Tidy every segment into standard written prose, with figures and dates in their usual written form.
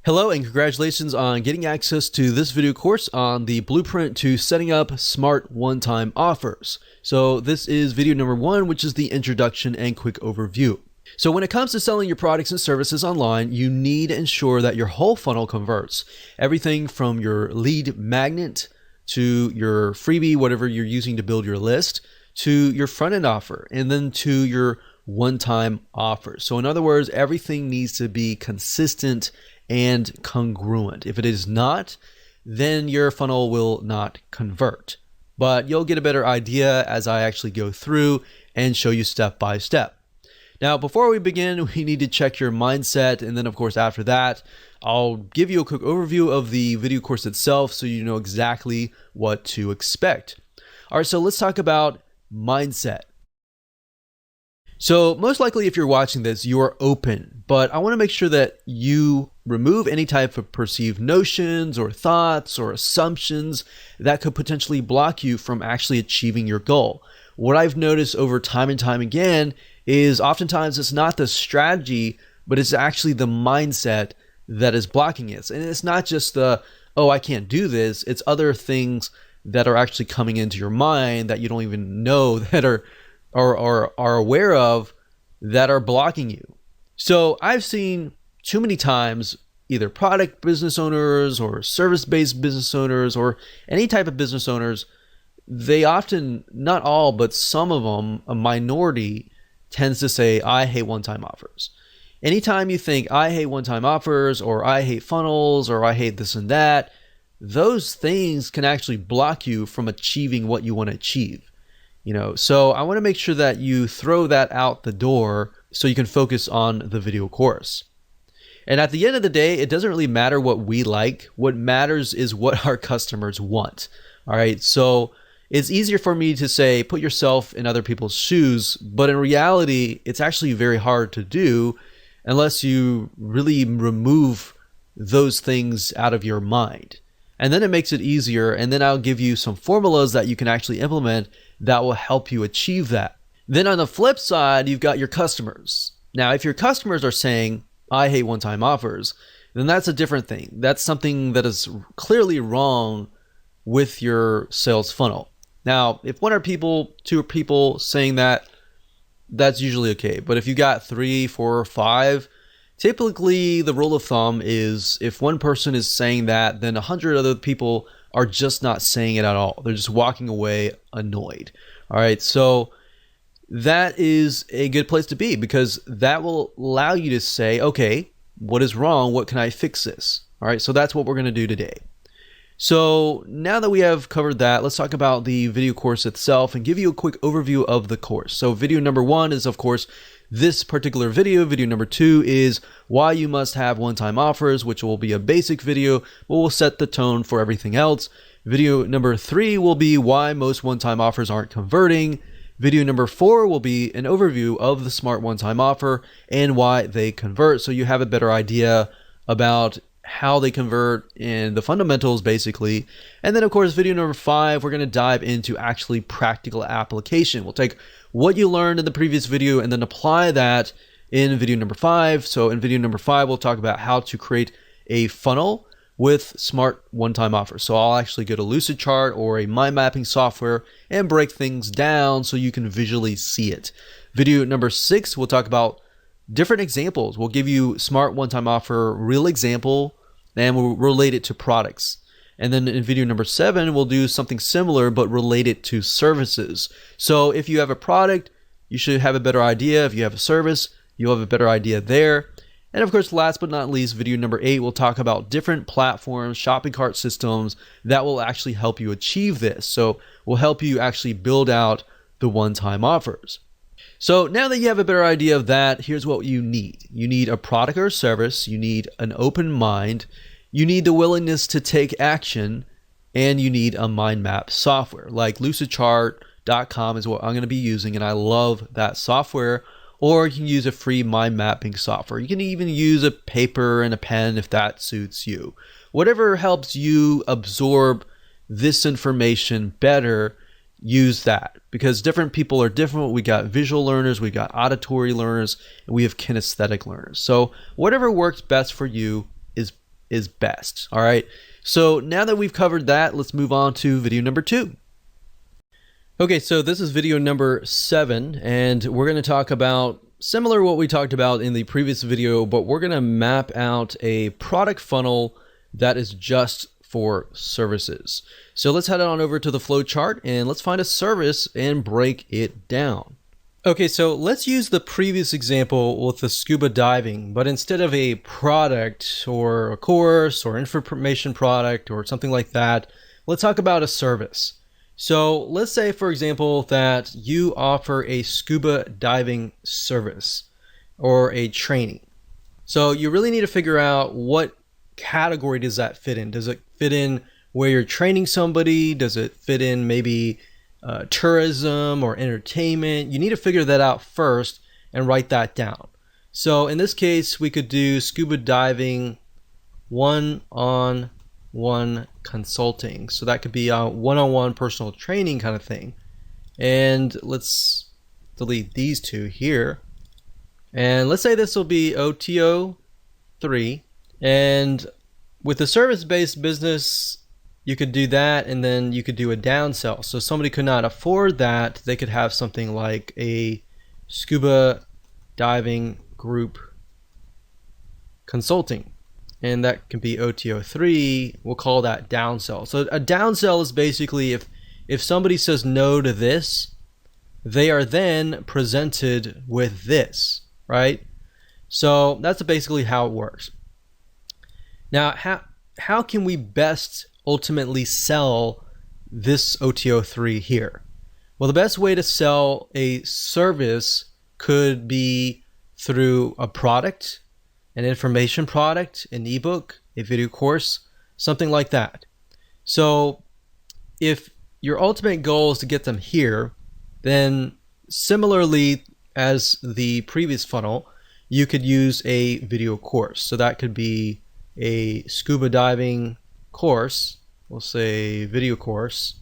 Hello and congratulations on getting access to this video course on the blueprint to setting up smart one-time offers. So this is video number 1, which is the introduction and quick overview. So when it comes to selling your products and services online, you need to ensure that your whole funnel converts. Everything from your lead magnet to your freebie, whatever you're using to build your list, to your front-end offer, and then to your one-time offer. So in other words, everything needs to be consistent and congruent. If it is not, then your funnel will not convert. But you'll get a better idea as I actually go through and show you step by step. Now, before we begin, we need to check your mindset. And then of course, after that, I'll give you a quick overview of the video course itself so you know exactly what to expect. All right, so let's talk about mindset. So most likely if you're watching this, you are open, but I want to make sure that you remove any type of perceived notions or thoughts or assumptions that could potentially block you from actually achieving your goal. What I've noticed over time and time again is oftentimes it's not the strategy, but it's actually the mindset that is blocking it. And it's not just the, oh, I can't do this. It's other things that are actually coming into your mind that you don't even know that are aware of that are blocking you. So I've seen too many times either product business owners or service-based business owners or any type of business owners, they often, not all, but some of them, a minority, tends to say, I hate one-time offers. Anytime you think, I hate one-time offers, or I hate funnels, or I hate this and that, those things can actually block you from achieving what you want to achieve. So I want to make sure that you throw that out the door so you can focus on the video course. And at the end of the day, it doesn't really matter what we like. What matters is what our customers want. All right. So it's easier for me to say, put yourself in other people's shoes. But in reality, it's actually very hard to do unless you really remove those things out of your mind. And then it makes it easier. And then I'll give you some formulas that you can actually implement that will help you achieve that. Then on the flip side, you've got your customers. Now, if your customers are saying, I hate one-time offers, then that's a different thing. That's something that is clearly wrong with your sales funnel. Now, if one or two people saying that, that's usually okay. But if you got 3, 4, or 5, typically the rule of thumb is if one person is saying that, then 100 other people are just not saying it at all. They're just walking away annoyed. All right, so that is a good place to be because that will allow you to say, okay, what is wrong? What can I fix this? All right, so that's what we're going to do today. So now that we have covered that, let's talk about the video course itself and give you a quick overview of the course. So video number 1 is, of course, this particular video. Video number 2 is why you must have one-time offers, which will be a basic video, but will set the tone for everything else. Video number 3 will be why most one-time offers aren't converting. Video number 4 will be an overview of the smart one-time offer and why they convert, so you have a better idea about how they convert and the fundamentals basically. And then of course, video number 5, we're going to dive into actually practical application. We'll take what you learned in the previous video and then apply that in video number 5. So in video number 5, we'll talk about how to create a funnel with smart one-time offers. So I'll actually go to Lucidchart or a mind mapping software and break things down so you can visually see it. Video number 6, we'll talk about different examples. We'll give you smart one-time offer, real example, and we'll relate it to products. And then in video number 7, we'll do something similar, but related to services. So if you have a product, you should have a better idea. If you have a service, you'll have a better idea there. And of course, last but not least, video number 8, we'll talk about different platforms, shopping cart systems that will actually help you achieve this. So we'll help you actually build out the one-time offers. So now that you have a better idea of that, here's what you need. You need a product or service. You need an open mind. You need the willingness to take action, and you need a mind map software like Lucidchart.com is what I'm going to be using, and I love that software. Or you can use a free mind mapping software. You can even use a paper and a pen if that suits you. Whatever helps you absorb this information better, use that, because different people are different. We got visual learners, we got auditory learners, and we have kinesthetic learners. So whatever works best for you is is best. All right. So now that we've covered that, let's move on to video number 2. Okay, so this is video number 7, and we're going to talk about similar to what we talked about in the previous video, but we're going to map out a product funnel that is just for services. So let's head on over to the flow chart and let's find a service and break it down. Okay, so let's use the previous example with the scuba diving, but instead of a product or a course or information product or something like that, let's talk about a service. So let's say, for example, that you offer a scuba diving service or a training. So you really need to figure out what category does that fit in. Does it fit in where you're training somebody? Does it fit in maybe tourism or entertainment? You need to figure that out first and write that down. So in this case, we could do scuba diving one-on-one consulting. So that could be a one-on-one personal training kind of thing. And let's delete these two here. And let's say this will be OTO 3. And with the service-based business, you could do that, and then you could do a downsell. So somebody could not afford that. They could have something like a scuba diving group consulting. And that can be OTO3. We'll call that downsell. So a downsell is basically if somebody says no to this, they are then presented with this, right? So that's basically how it works. Now, how can we best ultimately sell this OTO3 here? Well, the best way to sell a service could be through a product, an information product, an ebook, a video course, something like that. So if your ultimate goal is to get them here, then similarly as the previous funnel, you could use a video course. So that could be a scuba diving course, we'll say video course.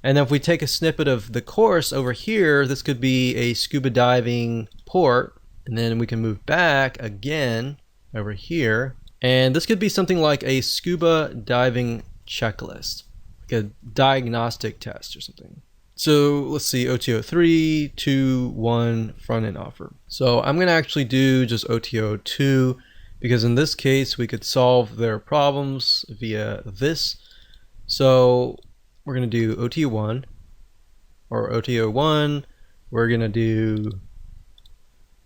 And then if we take a snippet of the course over here, this could be a scuba diving port. And then we can move back again over here. And this could be something like a scuba diving checklist, like a diagnostic test or something. So let's see, OTO 3, 2, 1, front end offer. So I'm going to actually do just OTO 2 because in this case we could solve their problems via this. So we're going to do OTO 1 or OTO 1. We're going to do,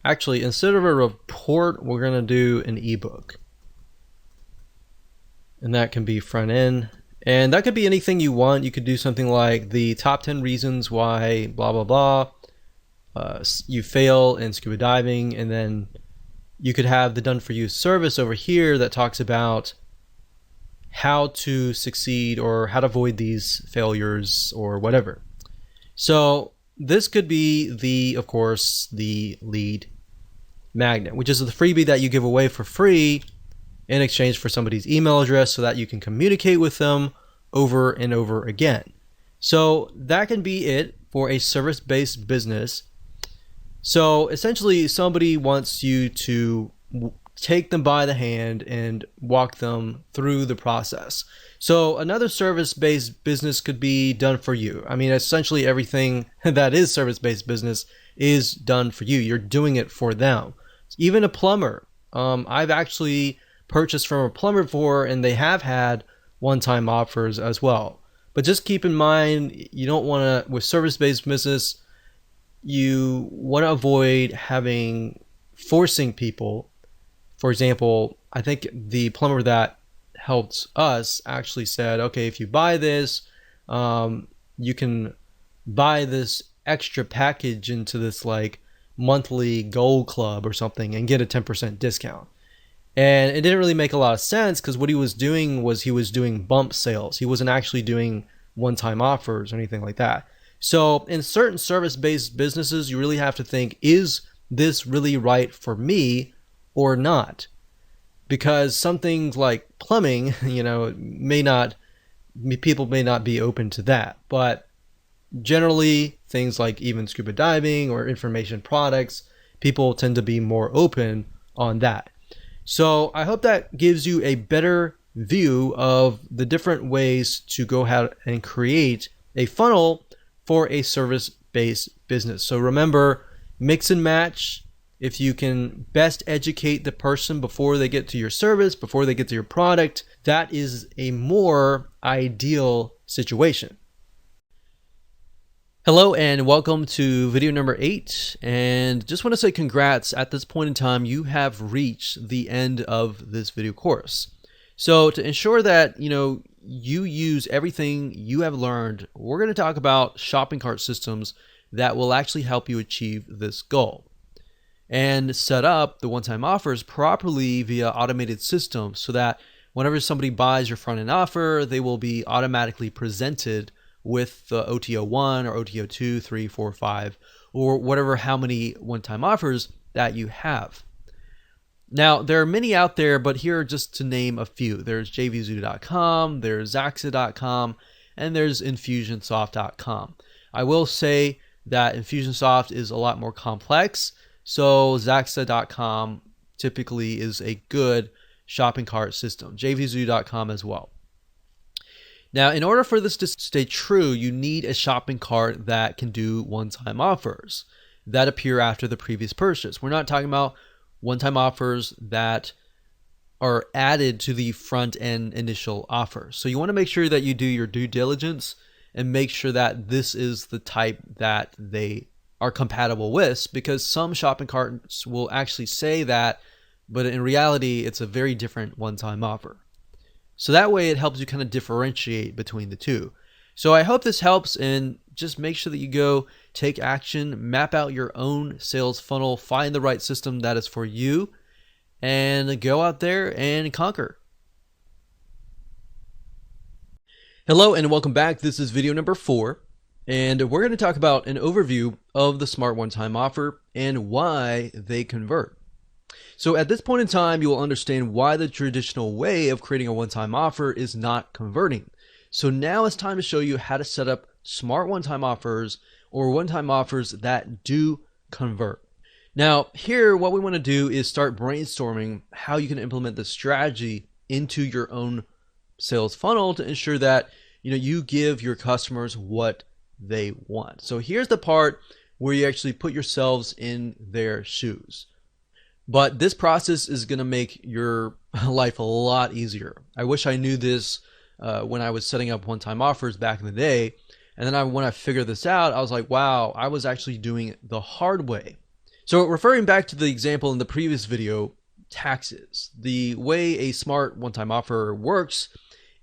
actually, instead of a report, we're going to do an ebook. And that can be front end. And that could be anything you want. You could do something like the top 10 reasons why blah, blah, blah. You fail in scuba diving. And then you could have the done for you service over here that talks about how to succeed or how to avoid these failures or whatever. So this could be of course, the lead magnet, which is the freebie that you give away for free in exchange for somebody's email address so that you can communicate with them over and over again. So that can be it for a service-based business. So essentially somebody wants you to take them by the hand and walk them through the process. So another service-based business could be done for you. I mean, essentially everything that is service-based business is done for you. You're doing it for them. Even a plumber. I've actually purchased from a plumber before, and they have had one-time offers as well. But just keep in mind, you don't want to, with service-based business, you want to avoid forcing people. For example, I think the plumber that helped us actually said, okay, if you buy this, you can buy this extra package into this like monthly gold club or something and get a 10% discount. And it didn't really make a lot of sense because what he was doing was he was doing bump sales. He wasn't actually doing one-time offers or anything like that. So in certain service-based businesses, you really have to think, is this really right for me or not? Because some things like plumbing, people may not be open to that. But generally, things like even scuba diving or information products, people tend to be more open on that. So I hope that gives you a better view of the different ways to go ahead and create a funnel for a service-based business. So remember, mix and match. If you can best educate the person before they get to your service, before they get to your product, that is a more ideal situation. Hello and welcome to video number 8, and just want to say congrats. At this point in time, you have reached the end of this video course. So to ensure that you use everything you have learned, we're going to talk about shopping cart systems that will actually help you achieve this goal and set up the one-time offers properly via automated systems so that whenever somebody buys your front-end offer, they will be automatically presented with the OTO1 or OTO2, 3, 4, 5, or whatever, how many one-time offers that you have. Now, there are many out there, but here are just to name a few. There's jvzoo.com, there's Zaxa.com, and there's Infusionsoft.com. I will say that Infusionsoft is a lot more complex, so Zaxa.com typically is a good shopping cart system. jvzoo.com as well. Now, in order for this to stay true, you need a shopping cart that can do one-time offers that appear after the previous purchase. We're not talking about one-time offers that are added to the front-end initial offer. So you want to make sure that you do your due diligence and make sure that this is the type that they are compatible with, because some shopping carts will actually say that, but in reality, it's a very different one-time offer. So that way it helps you kind of differentiate between the two. So I hope this helps, and just make sure that you go take action, map out your own sales funnel, find the right system that is for you, and go out there and conquer. Hello and welcome back. This is video number 4, and we're going to talk about an overview of the Smart One-Time Offer and why they convert. So at this point in time, you will understand why the traditional way of creating a one-time offer is not converting. So now it's time to show you how to set up smart one-time offers or one-time offers that do convert. Now here, what we want to do is start brainstorming how you can implement this strategy into your own sales funnel to ensure that you give your customers what they want. So here's the part where you actually put yourselves in their shoes. But this process is going to make your life a lot easier. I wish I knew this when I was setting up one-time offers back in the day. And then when I figured this out, I was like, wow, I was actually doing it the hard way. So referring back to the example in the previous video, taxes. The way a smart one-time offer works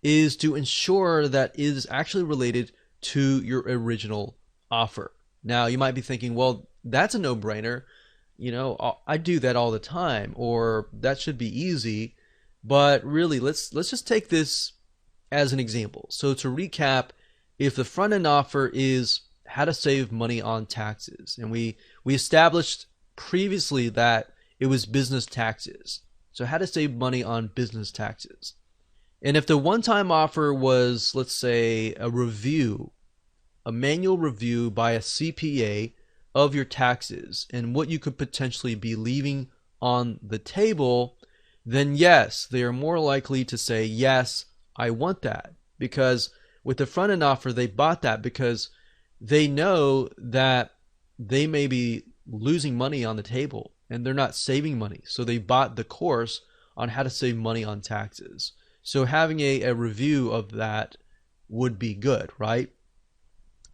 is to ensure that it is actually related to your original offer. Now, you might be thinking, well, that's a no-brainer. I do that all the time, or that should be easy. But really, let's just take this as an example. So to recap, if the front end offer is how to save money on taxes, and we established previously that it was business taxes. So how to save money on business taxes. And if the one-time offer was, let's say, a manual review by a CPA of your taxes and what you could potentially be leaving on the table, then yes, they are more likely to say, yes, I want that. Because with the front end offer, they bought that because they know that they may be losing money on the table and they're not saving money. So they bought the course on how to save money on taxes. So having a review of that would be good, right?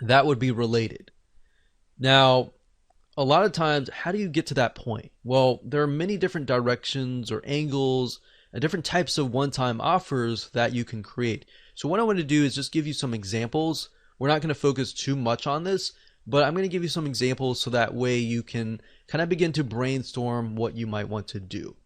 That would be related. Now, a lot of times, how do you get to that point? Well, there are many different directions or angles and different types of one-time offers that you can create. So what I want to do is just give you some examples. We're not going to focus too much on this, but I'm going to give you some examples so that way you can kind of begin to brainstorm what you might want to do.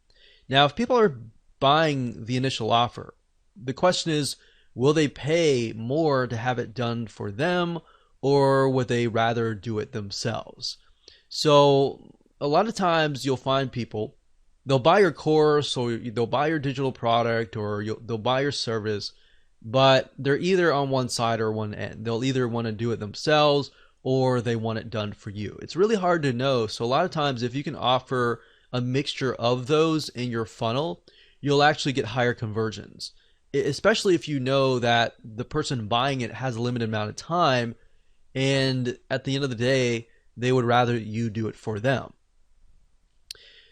Now, if people are buying the initial offer, the question is, will they pay more to have it done for them, or would they rather do it themselves? So a lot of times you'll find people, they'll buy your course or they'll buy your digital product or they'll buy your service, but they're either on one side or one end. They'll either want to do it themselves or they want it done for you. It's really hard to know. So a lot of times if you can offer a mixture of those in your funnel, you'll actually get higher conversions, especially if you know that the person buying it has a limited amount of time, and at the end of the day, they would rather you do it for them.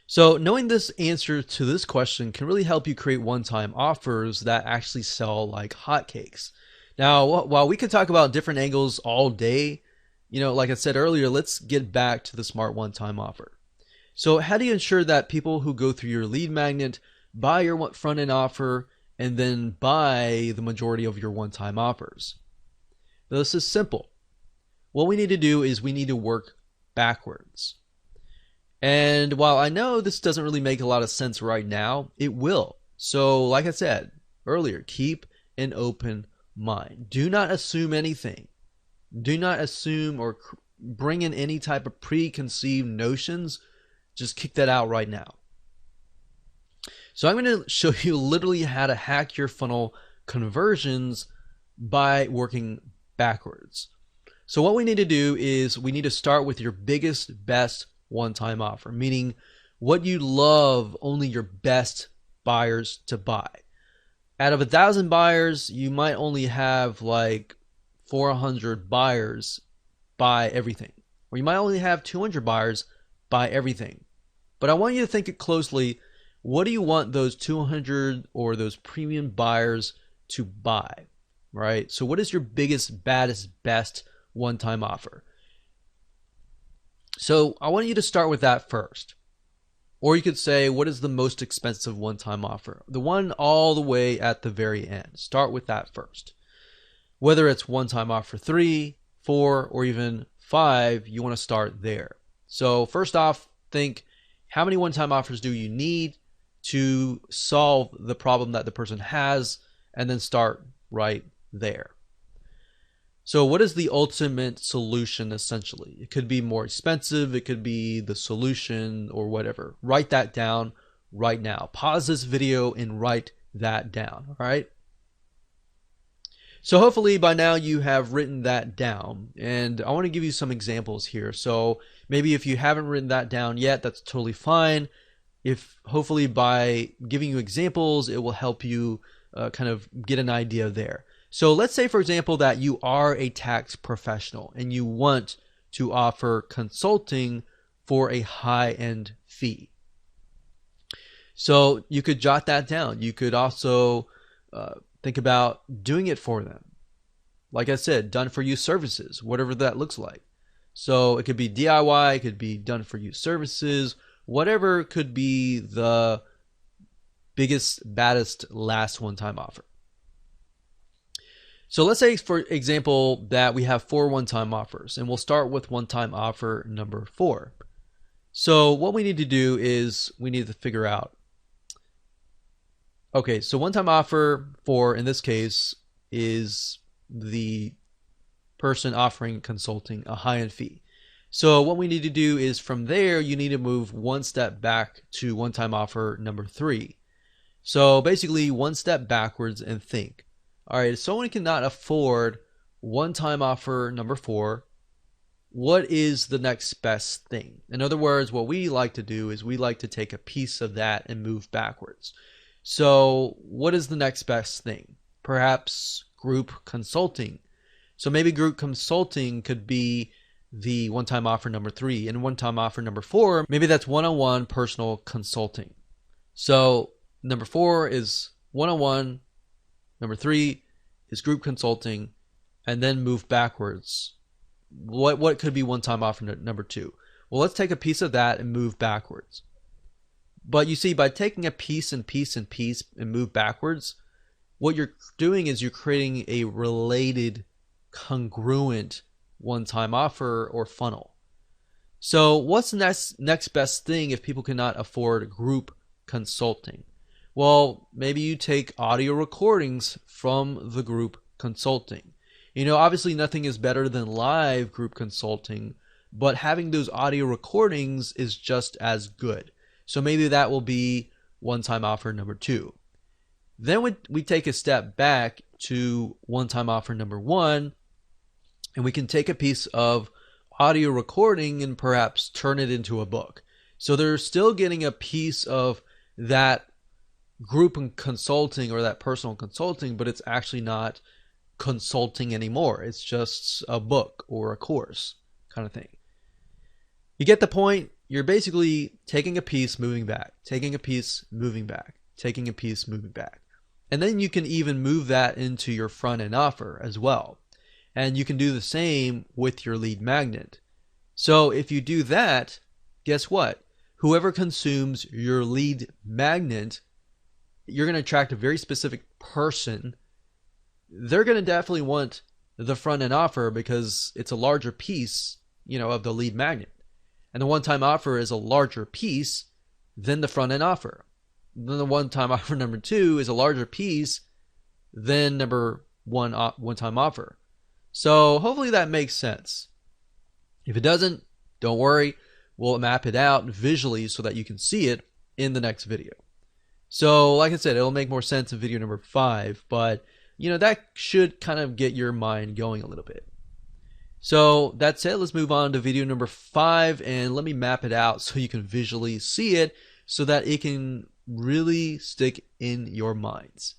So knowing this answer to this question can really help you create one-time offers that actually sell like hotcakes. Now, while we could talk about different angles all day, like I said earlier, let's get back to the smart one-time offer. So how do you ensure that people who go through your lead magnet buy your front-end offer and then buy the majority of your one-time offers? This is simple. What we need to do is we need to work backwards. And while I know this doesn't really make a lot of sense right now, it will. So like I said earlier, keep an open mind. Do not assume anything. Do not assume or bring in any type of preconceived notions. Just kick that out right now. So I'm going to show you literally how to hack your funnel conversions by working backwards. So what we need to do is we need to start with your biggest, best one-time offer, meaning what you love only your best buyers to buy. Out of 1,000 buyers, you might only have like 400 buyers buy everything, or you might only have 200 buyers buy everything. But I want you to think it closely. What do you want those 200 or those premium buyers to buy, right? So what is your biggest, baddest, best one-time offer? So I want you to start with that first. Or you could say, what is the most expensive one-time offer? The one all the way at the very end. Start with that first. Whether it's one-time offer 3, 4, or even 5, you want to start there. So first off, think, how many one-time offers do you need to solve the problem that the person has, and then start right there. So what is the ultimate solution essentially? It could be more expensive, it could be the solution or whatever. Write that down right now. Pause this video and write that down, all right? So hopefully by now you have written that down, and I want to give you some examples here. So maybe if you haven't written that down yet, that's totally fine. If hopefully by giving you examples, it will help you kind of get an idea there. So let's say, for example, that you are a tax professional and you want to offer consulting for a high-end fee. So you could jot that down. You could also think about doing it for them. Like I said, done for you services, whatever that looks like. So it could be DIY, it could be done for you services, whatever could be the biggest, baddest, last one-time offer. So let's say, for example, that we have 4 one-time offers, and we'll start with one-time offer number 4. So what we need to do is we need to figure out, okay, so one-time offer 4 in this case is the person offering consulting a high-end fee. So what we need to do is from there, you need to move one step back to one-time offer number 3. So basically one step backwards and think. All right, if someone cannot afford one-time offer number 4, what is the next best thing? In other words, what we like to do is we like to take a piece of that and move backwards. So what is the next best thing? Perhaps group consulting. So maybe group consulting could be the one-time offer number 3, and one-time offer number 4, maybe that's one-on-one personal consulting. So number 4 is one-on-one, number 3 is group consulting, and then move backwards. What could be one-time offer number 2? Well, let's take a piece of that and move backwards. But you see, by taking a piece and piece and piece and move backwards, what you're doing is you're creating a related, congruent one-time offer or funnel. So what's the next best thing if people cannot afford group consulting? Well, maybe you take audio recordings from the group consulting. You know, obviously nothing is better than live group consulting, but having those audio recordings is just as good. So maybe that will be one-time offer number 2. Then we take a step back to one-time offer number 1, and we can take a piece of audio recording and perhaps turn it into a book. So they're still getting a piece of that group consulting or that personal consulting, but it's actually not consulting anymore. It's just a book or a course kind of thing. You get the point? You're basically taking a piece, moving back, taking a piece, moving back, taking a piece, moving back. And then you can even move that into your front end offer as well. And you can do the same with your lead magnet. So if you do that, guess what? Whoever consumes your lead magnet, you're going to attract a very specific person. They're going to definitely want the front end offer because it's a larger piece, of the lead magnet. And the one-time offer is a larger piece than the front end offer. Then the one-time offer number 2 is a larger piece than number 1 one-time offer. So hopefully that makes sense. If it doesn't, don't worry. We'll map it out visually so that you can see it in the next video. So like I said, it'll make more sense in video number 5, but that should kind of get your mind going a little bit. So that's it. Let's move on to video number 5, and let me map it out so you can visually see it so that it can really stick in your minds.